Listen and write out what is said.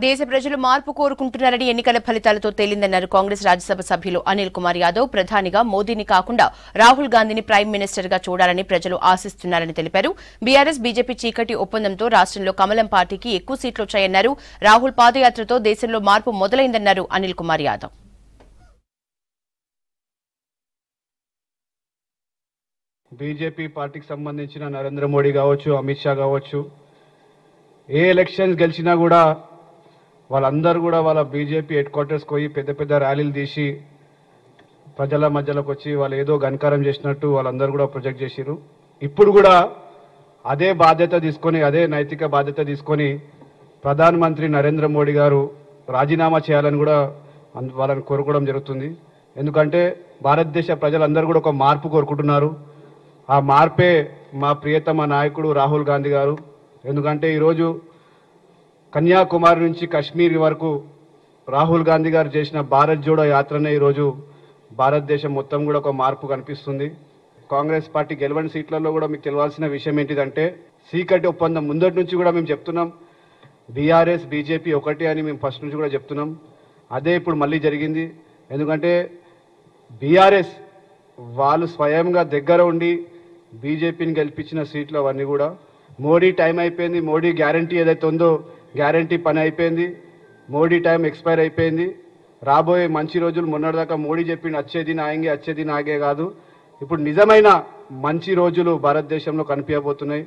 దేశ ప్రజలు మార్పు కోరుకుంటున్నారని ఎన్నికల ఫలితాలతో తేలిందన్నారు కాంగ్రెస్ రాజ్యసభ సభ్యులు అనిల్ కుమార్ యాదవ్. ప్రధానిగా మోదీని కాకుండా రాహుల్ గాంధీని ప్రైమ్ మినిస్టర్ గా చూడాలని ప్రజలు ఆశిస్తున్నారని తెలిపారు. బీఆర్ఎస్ బీజేపీ చీకటి ఒప్పందంతో రాష్ట్రంలో కమలం పార్టీకి ఎక్కువ సీట్లు వచ్చాయన్నారు. రాహుల్ పాదయాత్రతో దేశంలో మార్పు మొదలైందన్నారు అనిల్ కుమార్ యాదవ్. బీజేపీ పార్టీకి సంబంధించిన నరేంద్ర మోడీ కావచ్చు, అమిత్ షా కావచ్చు, ఏ ఎలక్షన్స్ గెలిచినా కూడా వాళ్ళందరూ కూడా వాళ్ళ బీజేపీ హెడ్ క్వార్టర్స్కి పోయి పెద్ద పెద్ద ర్యాలీలు తీసి ప్రజల మధ్యలోకి వచ్చి వాళ్ళు ఏదో ఘనకారం చేసినట్టు వాళ్ళందరూ కూడా ప్రొజెక్ట్ చేసిరు. ఇప్పుడు కూడా అదే బాధ్యత తీసుకొని, అదే నైతిక బాధ్యత తీసుకొని ప్రధానమంత్రి నరేంద్ర మోడీ గారు రాజీనామా చేయాలని కూడా వాళ్ళని కోరుకోవడం జరుగుతుంది. ఎందుకంటే భారతదేశ ప్రజలందరూ కూడా ఒక మార్పు కోరుకుంటున్నారు. ఆ మార్పే మా ప్రియతమ నాయకుడు రాహుల్ గాంధీ గారు. ఎందుకంటే ఈరోజు కన్యాకుమారి నుంచి కాశ్మీర్ వరకు రాహుల్ గాంధీ గారు చేసిన భారత్ జోడో యాత్రనే ఈరోజు భారతదేశం మొత్తం కూడా ఒక మార్పు కనిపిస్తుంది. కాంగ్రెస్ పార్టీ గెలవని సీట్లలో కూడా మీకు తెలియాల్సిన విషయం ఏంటిదంటే, చీకటి ఒప్పందం ముందటి నుంచి కూడా మేము చెప్తున్నాం, బీఆర్ఎస్ బీజేపీ ఒకటి అని మేము ఫస్ట్ నుంచి కూడా చెప్తున్నాం. అదే ఇప్పుడు మళ్ళీ జరిగింది. ఎందుకంటే బీఆర్ఎస్ వాళ్ళు స్వయంగా దగ్గర ఉండి బీజేపీని గెలిపించిన సీట్లు అవన్నీ కూడా మోడీ టైం అయిపోయింది, మోడీ గ్యారంటీ ఏదైతే ఉందో గ్యారంటీ పని అయిపోయింది, మోడీ టైం ఎక్స్పైర్ అయిపోయింది. రాబోయే మంచి రోజులు మొన్నటిదాకా మోడీ చెప్పింది వచ్చేది నాగే కాదు, ఇప్పుడు నిజమైన మంచి రోజులు భారతదేశంలో కనిపించబోతున్నాయి.